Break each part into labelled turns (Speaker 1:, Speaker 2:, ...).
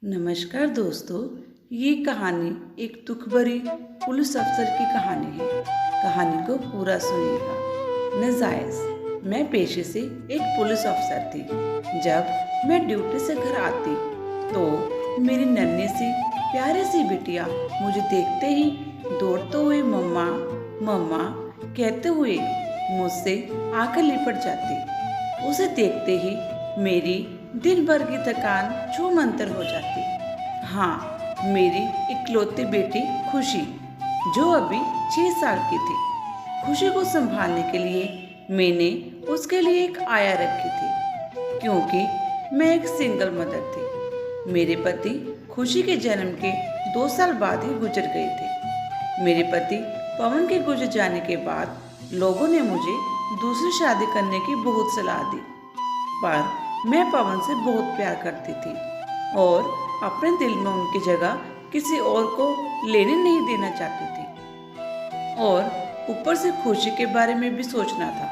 Speaker 1: नमस्कार दोस्तों। ये कहानी एक दुख भरी पुलिस अफसर की कहानी है। कहानी को पूरा सुनिएगा। नजायज, मैं पेशे से एक पुलिस अफसर थी। जब मैं ड्यूटी से घर आती तो मेरी नन्ही सी प्यारी सी बिटिया मुझे देखते ही दौड़ते हुए मम्मा मम्मा कहते हुए मुझसे आकर लिपट जाती। उसे देखते ही मेरी दिन भर की थकान छूमंतर हो जाती। हाँ, मेरी इकलौती बेटी खुशी, जो अभी 6 साल की थी। खुशी को संभालने के लिए मैंने उसके लिए एक आया रखी थी, क्योंकि मैं एक सिंगल मदर थी। मेरे पति खुशी के जन्म के 2 साल बाद ही गुजर गए थे। मेरे पति पवन के गुजर जाने के बाद लोगों ने मुझे दूसरी शादी करने की बहुत सलाह दी, पर मैं पवन से बहुत प्यार करती थी और अपने दिल में उनकी जगह किसी और को लेने नहीं देना चाहती थी। और ऊपर से खुशी के बारे में भी सोचना था,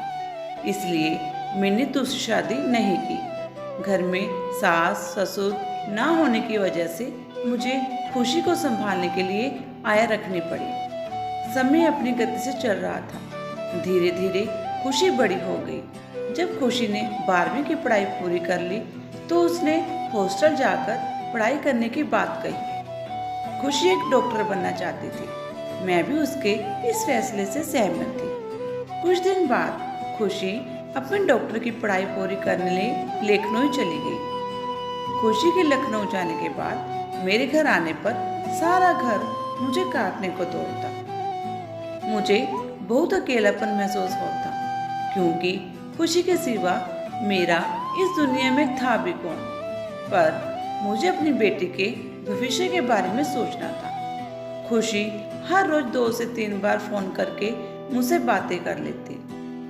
Speaker 1: इसलिए मैंने दूसरी शादी नहीं की। घर में सास ससुर ना होने की वजह से मुझे खुशी को संभालने के लिए आया रखनी पड़ी। समय अपनी गति से चल रहा था। धीरे धीरे खुशी बड़ी हो गई। जब खुशी ने 12वीं की पढ़ाई पूरी कर ली तो उसने हॉस्टल जाकर पढ़ाई करने की बात कही। खुशी एक डॉक्टर बनना चाहती थी। मैं भी उसके इस फैसले से सहमत थी। कुछ दिन बाद खुशी अपने डॉक्टर की पढ़ाई पूरी करने लिए लखनऊ चली गई। खुशी के लखनऊ जाने के बाद मेरे घर आने पर सारा घर मुझे काटने को दौड़ता। मुझे बहुत अकेलापन महसूस होता, क्योंकि खुशी के सिवा मेरा इस दुनिया में था भी कौन। पर मुझे अपनी बेटी के भविष्य के बारे में सोचना था। खुशी हर रोज 2 से 3 बार फोन करके मुझसे बातें कर लेती।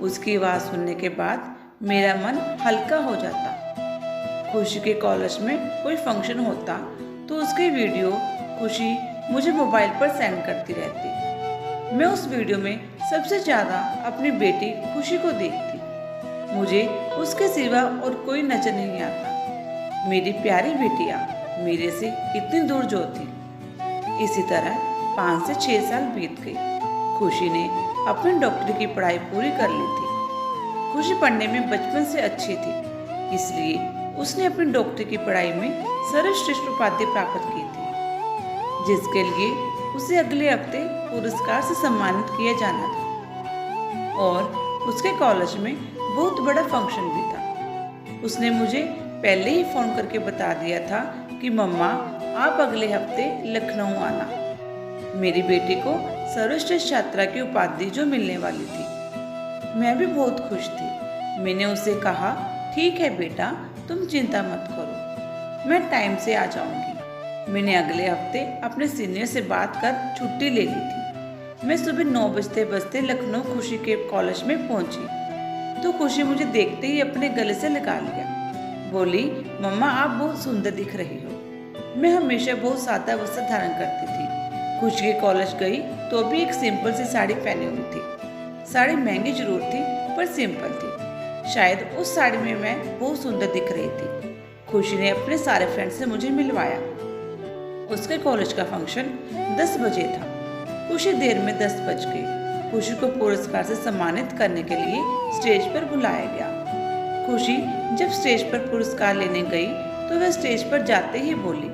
Speaker 1: उसकी आवाज़ सुनने के बाद मेरा मन हल्का हो जाता। खुशी के कॉलेज में कोई फंक्शन होता तो उसके वीडियो खुशी मुझे मोबाइल पर सेंड करती रहती। मैं उस वीडियो में सबसे ज़्यादा अपनी बेटी खुशी को देखती। मुझे उसके सिवा और कोई नजर नहीं आता। मेरी प्यारी बेटिया मेरे से इतनी दूर जो थी। इसी तरह 5 से 6 साल बीत गई। खुशी ने अपने डॉक्टरी की पढ़ाई पूरी कर ली थी। खुशी पढ़ने में बचपन से अच्छी थी, इसलिए उसने अपनी डॉक्टरी की पढ़ाई में सर्वश्रेष्ठ उपाधि प्राप्त की थी, जिसके लिए उसे अगले हफ्ते पुरस्कार से सम्मानित किया जाना था। और उसके कॉलेज में बहुत बड़ा फंक्शन भी था। उसने मुझे पहले ही फोन करके बता दिया था कि मम्मा आप अगले हफ्ते लखनऊ आना। मेरी बेटी को सर्वश्रेष्ठ छात्रा की उपाधि जो मिलने वाली थी। मैं भी बहुत खुश थी। मैंने उसे कहा, ठीक है बेटा, तुम चिंता मत करो, मैं टाइम से आ जाऊंगी। मैंने अगले हफ्ते अपने सीनियर से बात कर छुट्टी ले ली थी। मैं सुबह 9 बजते लखनऊ खुशी के कॉलेज में पहुंची तो खुशी मुझे देखते ही अपने गले से लगा लिया। बोली, मम्मा आप बहुत सुंदर दिख रही हो। मैं हमेशा बहुत सादा वस्त्र धारण करती थी। खुशी के कॉलेज गई तो भी एक सिंपल सी साड़ी पहनी हुई थी। साड़ी महंगी जरूर थी, पर सिंपल थी। शायद उस साड़ी में मैं बहुत सुंदर दिख रही थी। खुशी ने अपने सारे फ्रेंड से मुझे मिलवाया। उसके कॉलेज का फंक्शन 10 बजे था। खुशी देर में 10 बज गई। खुशी को पुरस्कार से सम्मानित करने के लिए स्टेज पर बुलाया गया। खुशी जब स्टेज पर पुरस्कार लेने गई तो वह स्टेज पर जाते ही बोली,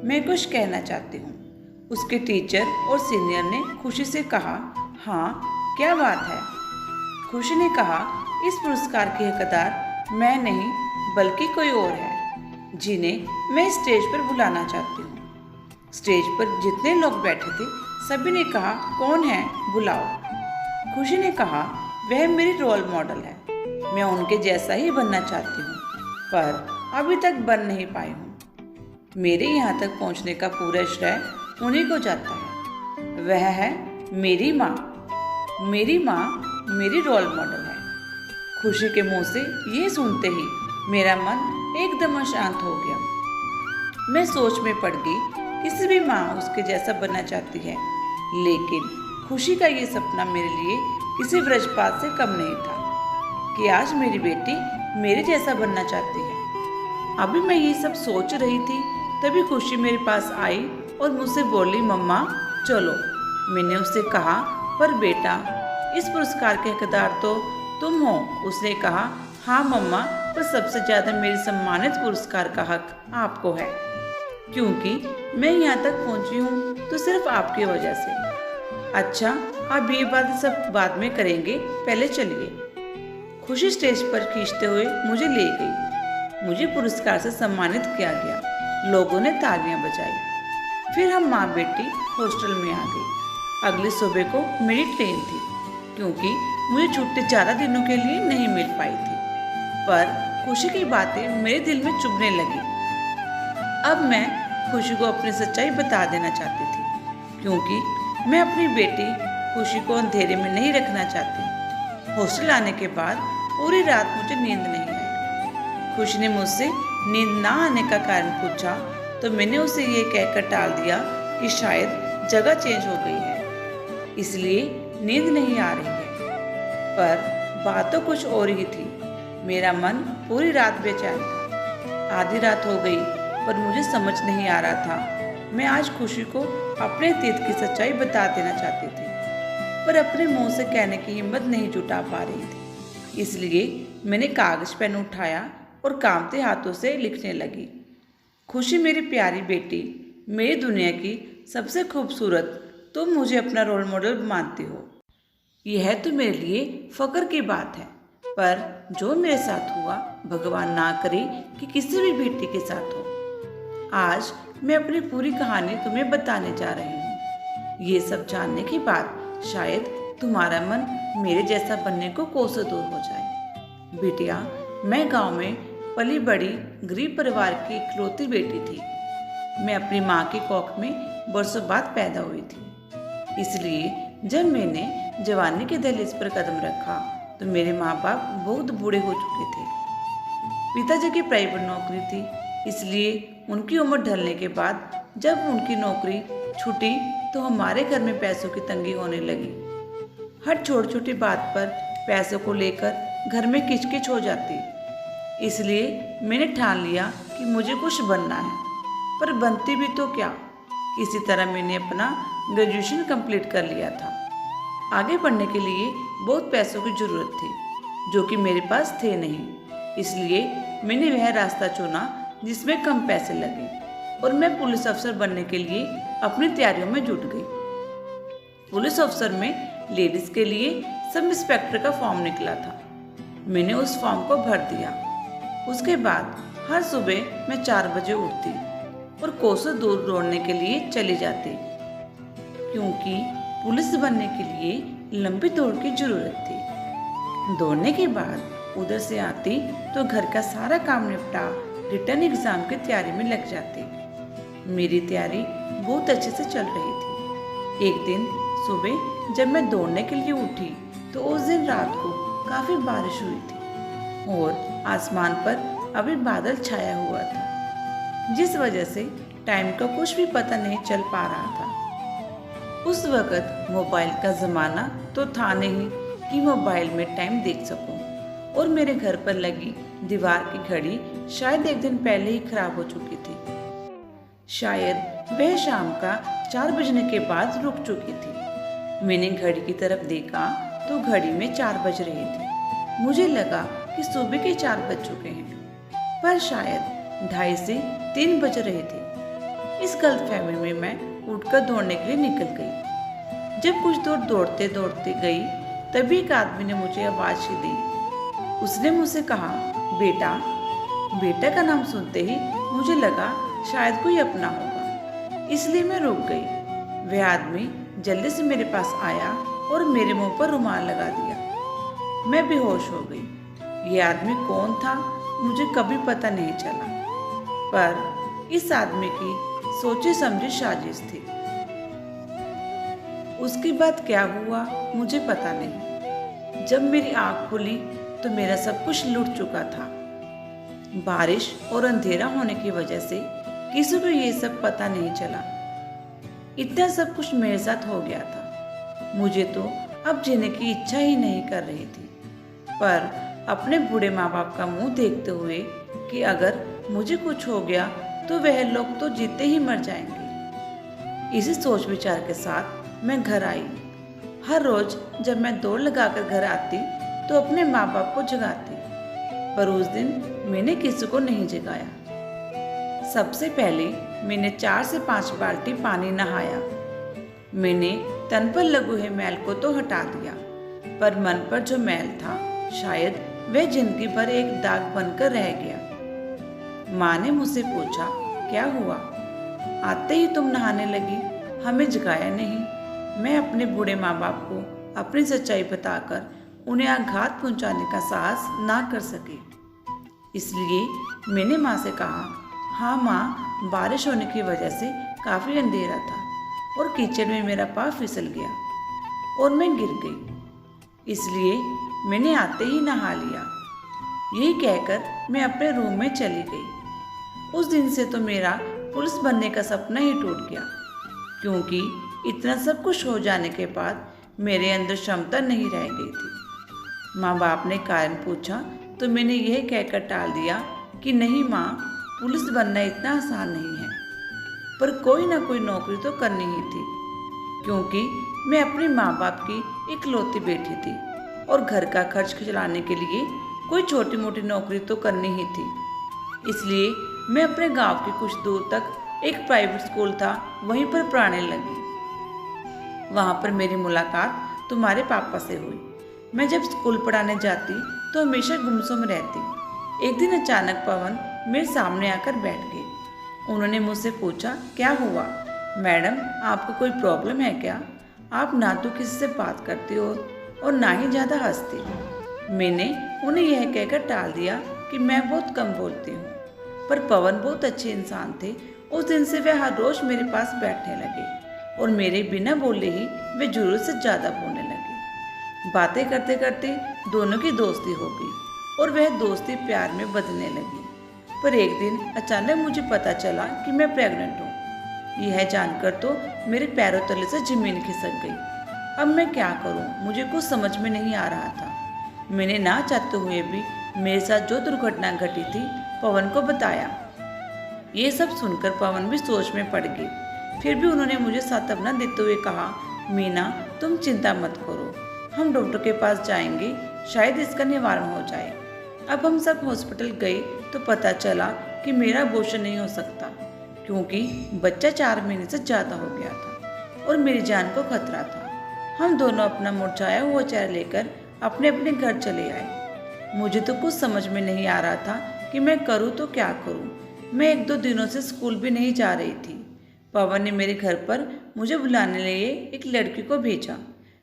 Speaker 1: मैं कुछ कहना चाहती हूँ। उसके टीचर और सीनियर ने खुशी से कहा, हाँ क्या बात है। खुशी ने कहा, इस पुरस्कार की हकदार मैं नहीं बल्कि कोई और है, जिन्हें मैं स्टेज पर बुलाना चाहती हूँ। स्टेज पर जितने लोग बैठे थे सभी ने कहा, कौन है, बुलाओ। खुशी ने कहा, वह मेरी रोल मॉडल है। मैं उनके जैसा ही बनना चाहती हूँ, पर अभी तक बन नहीं पाई हूँ। मेरे यहाँ तक पहुँचने का पूरा श्रेय उन्हीं को जाता है। वह है मेरी माँ। मेरी माँ मेरी रोल मॉडल है। खुशी के मुंह से ये सुनते ही मेरा मन एकदम अशांत हो गया। मैं सोच में पड़ गई। किसी भी माँ उसके जैसा बनना चाहती है, लेकिन खुशी का ये सपना मेरे लिए किसी व्रजपात से कम नहीं था कि आज मेरी बेटी मेरे जैसा बनना चाहती है। अभी मैं ये सब सोच रही थी तभी खुशी मेरे पास आई और मुझसे बोली, मम्मा चलो। मैंने उससे कहा, पर बेटा इस पुरस्कार के हकदार तो तुम हो। उसने कहा, हाँ मम्मा, पर सबसे ज़्यादा मेरी सम्मानित पुरस्कार का हक आपको है, क्योंकि मैं यहाँ तक पहुँची हूँ तो सिर्फ आपकी वजह से। अच्छा, आप ये बात सब बाद में करेंगे, पहले चलिए। खुशी स्टेज पर खींचते हुए मुझे ले गई। मुझे पुरस्कार से सम्मानित किया गया। लोगों ने तालियां बजाई। फिर हम माँ बेटी हॉस्टल में आ गए। अगली सुबह को मेरी ट्रेन थी, क्योंकि मुझे छुट्टी ज़्यादा दिनों के लिए नहीं मिल पाई थी। पर खुशी की बातें मेरे दिल में चुभने लगी। अब मैं खुशी को अपनी सच्चाई बता देना चाहती थी, क्योंकि मैं अपनी बेटी खुशी को अंधेरे में नहीं रखना चाहती। हॉस्टल आने के बाद पूरी रात मुझे नींद नहीं आई। खुशी ने मुझसे नींद ना आने का कारण पूछा तो मैंने उसे ये कहकर टाल दिया कि शायद जगह चेंज हो गई है, इसलिए नींद नहीं आ रही है। पर बात तो कुछ और ही थी। मेरा मन पूरी रात बेचैन था। आधी रात हो गई, पर मुझे समझ नहीं आ रहा था। मैं आज खुशी को अपने अतीत की सच्चाई बता देना चाहती थी, पर अपने मुंह से कहने की हिम्मत नहीं जुटा पा रही थी। इसलिए मैंने कागज पेन उठाया और कांपते हाथों से लिखने लगी। खुशी मेरी प्यारी बेटी, मेरी दुनिया की सबसे खूबसूरत, तुम मुझे अपना रोल मॉडल मानती हो। यह तो मेरे लिए फख्र की बात है, पर जो मेरे साथ हुआ, भगवान ना करे कि किसी भी बेटी के साथ हो। आज मैं अपनी पूरी कहानी तुम्हें बताने जा रही हूँ। ये सब जानने के बाद शायद तुम्हारा मन मेरे जैसा बनने को कोसों दूर हो जाए। बिटिया, मैं गांव में पली बड़ी गरीब परिवार की इकलौती बेटी थी। मैं अपनी माँ की कोख में बरसों बाद पैदा हुई थी। इसलिए जब मैंने जवानी के दहलीज पर कदम रखा तो मेरे माँ बाप बहुत बूढ़े हो चुके थे। पिताजी की प्राइवेट नौकरी थी, इसलिए उनकी उम्र ढलने के बाद जब उनकी नौकरी छूटी तो हमारे घर में पैसों की तंगी होने लगी। हर छोटी छोटी बात पर पैसों को लेकर घर में किचकिच हो जाती। इसलिए मैंने ठान लिया कि मुझे कुछ बनना है, पर बनती भी तो क्या। किसी तरह मैंने अपना ग्रेजुएशन कंप्लीट कर लिया था। आगे बढ़ने के लिए बहुत पैसों की ज़रूरत थी, जो कि मेरे पास थे नहीं। इसलिए मैंने वह रास्ता चुना जिसमें कम पैसे लगे, और मैं पुलिस अफसर बनने के लिए अपनी तैयारियों में जुट गई। पुलिस अफसर में लेडीज़ के लिए सब इंस्पेक्टर का फॉर्म निकला था। मैंने उस फॉर्म को भर दिया। उसके बाद हर सुबह मैं 4 बजे उठती और कोसों दूर दौड़ने के लिए चली जाती, क्योंकि पुलिस बनने के लिए लंबी दौड़ की जरूरत थी। दौड़ने के बाद उधर से आती तो घर का सारा काम निपटा रिटर्न एग्जाम की तैयारी में लग जाती। मेरी तैयारी बहुत अच्छे से चल रही थी। एक दिन सुबह जब मैं दौड़ने के लिए उठी तो उस दिन रात को काफ़ी बारिश हुई थी और आसमान पर अभी बादल छाया हुआ था, जिस वजह से टाइम का कुछ भी पता नहीं चल पा रहा था। उस वक़्त मोबाइल का ज़माना तो था नहीं कि मोबाइल में टाइम देख सकूं, और मेरे घर पर लगी दीवार की घड़ी शायद एक दिन पहले ही खराब हो चुकी थी। शायद वह शाम का 4 बजने के बाद रुक चुकी थी। मैंने घड़ी की तरफ देखा तो घड़ी में 4 बज रहे थे। मुझे लगा कि सुबह के 4 बज चुके हैं, पर शायद 2:30 से 3 बज रहे थे। इस गलतफहमी में मैं उठकर दौड़ने के लिए निकल गई। जब कुछ दूर दौड़ते दौड़ते गई तभी एक आदमी ने मुझे आवाज़ दी। उसने मुझसे कहा, बेटा। बेटा का नाम सुनते ही मुझे लगा शायद कोई अपना होगा, इसलिए मैं रुक गई। वह आदमी जल्दी से मेरे पास आया और मेरे मुंह पर रुमाल लगा दिया। मैं बेहोश हो गई। यह आदमी कौन था मुझे कभी पता नहीं चला, पर इस आदमी की सोची समझी साजिश थी। उसके बाद क्या हुआ मुझे पता नहीं। जब मेरी आँख खुली तो मेरा सब कुछ लुट चुका था। बारिश और अंधेरा होने की वजह से किसी को ये सब पता नहीं चला। इतना सब कुछ मेरे साथ हो गया था। मुझे तो अब जीने की इच्छा ही नहीं कर रही थी, पर अपने बूढ़े माँ बाप का मुंह देखते हुए कि अगर मुझे कुछ हो गया तो वह लोग तो जीते ही मर जाएंगे। इसी सोच विचार के साथ मैं घर आई। हर रोज जब मैं दौड़ लगाकर घर आती तो अपने माँ बाप को जगाती, पर उस दिन मैंने किसी को नहीं जगाया। सबसे पहले मैंने 4 से 5 बाल्टी पानी नहाया। मैंने तन पर लगे हुए मैल को तो हटा दिया, पर मन पर जो मैल था शायद वह जिंदगी भर एक दाग बनकर रह गया। माँ ने मुझसे पूछा, क्या हुआ? आते ही तुम नहाने लगी, हमें जगाया नहीं। मैं अपने बूढ़े माँ बाप को अपनी सच्चाई बताकर उन्हें आघात पहुंचाने का साहस ना कर सके। इसलिए मैंने माँ से कहा, हाँ माँ, बारिश होने की वजह से काफ़ी अंधेरा था और कीचड़ में मेरा पाँव फिसल गया और मैं गिर गई, इसलिए मैंने आते ही नहा लिया। यही कहकर मैं अपने रूम में चली गई। उस दिन से तो मेरा पुलिस बनने का सपना ही टूट गया, क्योंकि इतना सब कुछ हो जाने के बाद मेरे अंदर क्षमता नहीं रह गई थी। माँ बाप ने कारण पूछा तो मैंने यह कहकर टाल दिया कि नहीं माँ, पुलिस बनना इतना आसान नहीं है, पर कोई ना कोई नौकरी तो करनी ही थी, क्योंकि मैं अपने माँ बाप की इकलौती बेटी थी और घर का खर्च चलाने के लिए कोई छोटी मोटी नौकरी तो करनी ही थी। इसलिए मैं अपने गांव के कुछ दूर तक एक प्राइवेट स्कूल था, वहीं पर पढ़ाने लगी। वहाँ पर मेरी मुलाकात तुम्हारे पापा से हुई। मैं जब स्कूल पढ़ाने जाती तो हमेशा गुमसुम रहती। एक दिन अचानक पवन मेरे सामने आकर बैठ गए। उन्होंने मुझसे पूछा, क्या हुआ? मैडम, आपको कोई प्रॉब्लम है क्या? आप ना तो किसी से बात करती हो और ना ही ज़्यादा हंसती। मैंने उन्हें यह कहकर टाल दिया कि मैं बहुत कम बोलती हूँ, पर पवन बहुत अच्छे इंसान थे। उस दिन से वे हर रोज़ मेरे पास बैठने लगे और मेरे बिना बोले ही वे जरूरत से ज़्यादा बोलने लगे। बातें करते करते दोनों की दोस्ती हो गई और वह दोस्ती प्यार में बदलने लगी। पर एक दिन अचानक मुझे पता चला कि मैं प्रेग्नेंट हूँ। यह जानकर तो मेरे पैरों तले से ज़मीन खिसक गई। अब मैं क्या करूँ, मुझे कुछ समझ में नहीं आ रहा था। मैंने ना चाहते हुए भी मेरे साथ जो दुर्घटना घटी थी पवन को बताया। ये सब सुनकर पवन भी सोच में पड़ गई। फिर भी उन्होंने मुझे सांत्वना देते हुए कहा, मीना, तुम चिंता मत करो, हम डॉक्टर के पास जाएंगे, शायद इसका निवारण हो जाए। अब हम सब हॉस्पिटल गए तो पता चला कि मेरा अबॉर्शन नहीं हो सकता, क्योंकि बच्चा 4 महीने से ज़्यादा हो गया था और मेरी जान को खतरा था। हम दोनों अपना मुरझाया हुआ चेहरा लेकर अपने अपने घर चले आए। मुझे तो कुछ समझ में नहीं आ रहा था कि मैं करूँ तो क्या करूँ। मैं 1-2 दिनों से स्कूल भी नहीं जा रही थी। पवन ने मेरे घर पर मुझे बुलाने लिए एक लड़की को भेजा।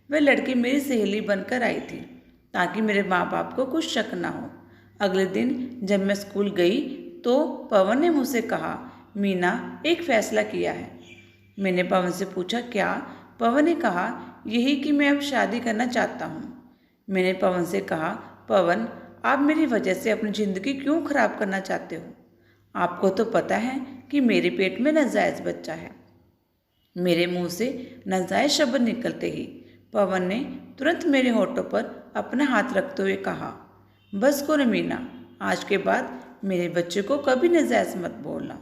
Speaker 1: वह लड़की मेरी सहेली बनकर आई थी, ताकि मेरे माँ बाप को कुछ शक ना हो। अगले दिन जब मैं स्कूल गई तो पवन ने मुझसे कहा, मीना, एक फैसला किया है। मैंने पवन से पूछा, क्या? पवन ने कहा, यही कि मैं अब शादी करना चाहता हूँ। मैंने पवन से कहा, पवन, आप मेरी वजह से अपनी ज़िंदगी क्यों खराब करना चाहते हो? आपको तो पता है कि मेरे पेट में नाजायज़ बच्चा है। मेरे मुंह से नाजायज़ शब्द निकलते ही पवन ने तुरंत मेरे होठों पर अपना हाथ रखते हुए कहा, बस करो मीना, आज के बाद मेरे बच्चे को कभी नाजायज़ मत बोलना।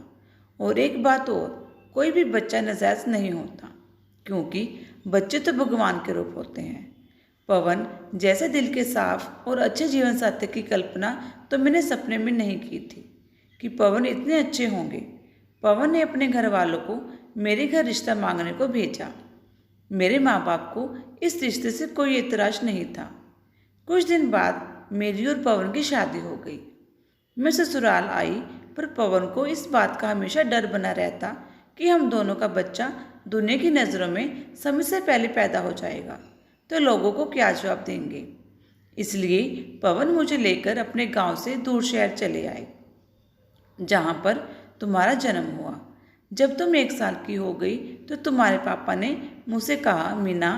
Speaker 1: और एक बात और, कोई भी बच्चा नाजायज़ नहीं होता, क्योंकि बच्चे तो भगवान के रूप होते हैं। पवन जैसे दिल के साफ और अच्छे जीवन साथी की कल्पना तो मैंने सपने में नहीं की थी कि पवन इतने अच्छे होंगे। पवन ने अपने घर वालों को मेरे घर रिश्ता मांगने को भेजा। मेरे माँ बाप को इस रिश्ते से कोई एतराज़ नहीं था। कुछ दिन बाद मेरी और पवन की शादी हो गई। मैं ससुराल आई, पर पवन को इस बात का हमेशा डर बना रहता कि हम दोनों का बच्चा दुनिया की नज़रों में समय से पहले पैदा हो जाएगा तो लोगों को क्या जवाब देंगे। इसलिए पवन मुझे लेकर अपने गांव से दूर शहर चले आए, जहां पर तुम्हारा जन्म हुआ। जब तुम 1 साल की हो गई तो तुम्हारे पापा ने मुझसे कहा, मीना,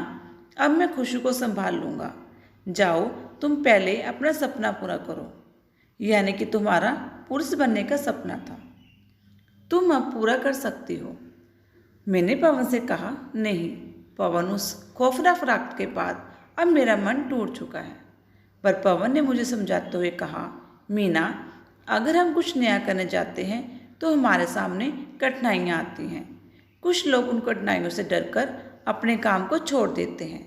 Speaker 1: अब मैं खुशी को संभाल लूँगा, जाओ तुम पहले अपना सपना पूरा करो। यानी कि तुम्हारा पुरुष बनने का सपना था, तुम अब पूरा कर सकती हो। मैंने पवन से कहा, नहीं पवन, उस खौफनाक रात के बाद अब मेरा मन टूट चुका है। पर पवन ने मुझे समझाते हुए कहा, मीना, अगर हम कुछ नया करने जाते हैं तो हमारे सामने कठिनाइयाँ आती हैं। कुछ लोग उन कठिनाइयों से डरकर अपने काम को छोड़ देते हैं,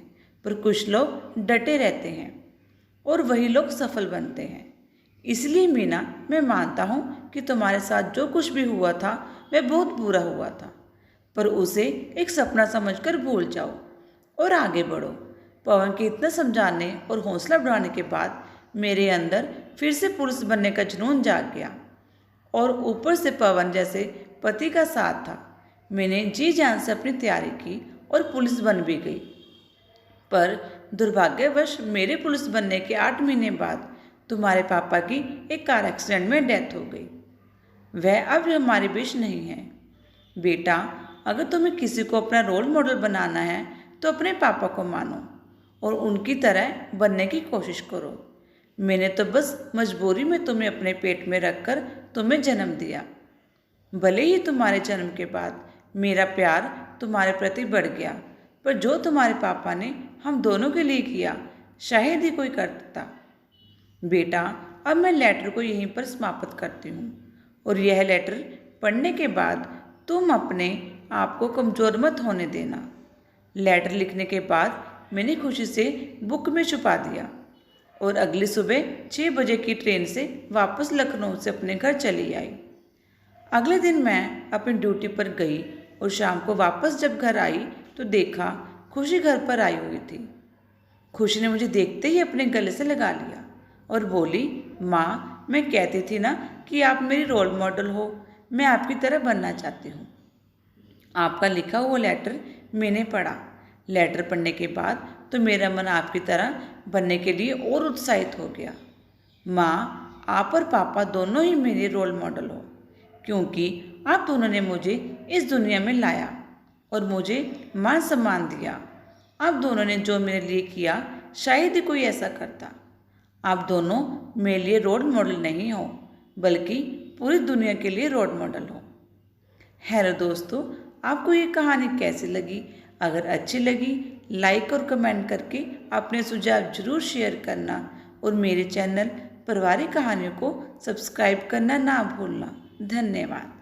Speaker 1: पर कुछ लोग डटे रहते हैं और वही लोग सफल बनते हैं। इसलिए मीना, मैं मानता हूँ कि तुम्हारे साथ जो कुछ भी हुआ था वह बहुत बुरा हुआ था, पर उसे एक सपना समझकर भूल जाओ और आगे बढ़ो। पवन के इतना समझाने और हौसला बढ़ाने के बाद मेरे अंदर फिर से पुलिस बनने का जुनून जाग गया और ऊपर से पवन जैसे पति का साथ था। मैंने जी जान से अपनी तैयारी की और पुलिस बन भी गई। पर दुर्भाग्यवश मेरे पुलिस बनने के 8 महीने बाद तुम्हारे पापा की एक कार एक्सीडेंट में डेथ हो गई। वह अब हमारे बीच नहीं है। बेटा, अगर तुम्हें किसी को अपना रोल मॉडल बनाना है तो अपने पापा को मानो और उनकी तरह बनने की कोशिश करो। मैंने तो बस मजबूरी में तुम्हें अपने पेट में रखकर तुम्हें जन्म दिया। भले ही तुम्हारे जन्म के बाद मेरा प्यार तुम्हारे प्रति बढ़ गया, पर जो तुम्हारे पापा ने हम दोनों के लिए किया शायद ही कोई करता। बेटा, अब मैं लेटर को यहीं पर समाप्त करती हूँ और यह लेटर पढ़ने के बाद तुम अपने आप को कमज़ोर मत होने देना। लेटर लिखने के बाद मैंने खुशी से बुक में छुपा दिया और अगली सुबह 6 बजे की ट्रेन से वापस लखनऊ से अपने घर चली आई। अगले दिन मैं अपनी ड्यूटी पर गई और शाम को वापस जब घर आई तो देखा खुशी घर पर आई हुई थी। खुशी ने मुझे देखते ही अपने गले से लगा लिया और बोली, माँ, मैं कहती थी ना कि आप मेरी रोल मॉडल हो, मैं आपकी तरह बनना चाहती हूँ। आपका लिखा हुआ लेटर मैंने पढ़ा। लेटर पढ़ने के बाद तो मेरा मन आपकी तरह बनने के लिए और उत्साहित हो गया। माँ, आप और पापा दोनों ही मेरे रोल मॉडल हो, क्योंकि आप दोनों ने मुझे इस दुनिया में लाया और मुझे मान सम्मान दिया। आप दोनों ने जो मेरे लिए किया शायद ही कोई ऐसा करता। आप दोनों मेरे लिए रोल मॉडल नहीं हो, बल्कि पूरी दुनिया के लिए रोल मॉडल हो। हेलो दोस्तों, आपको ये कहानी कैसी लगी? अगर अच्छी लगी, लाइक और कमेंट करके अपने सुझाव जरूर शेयर करना और मेरे चैनल पारिवारिक कहानियों को सब्सक्राइब करना ना भूलना। धन्यवाद।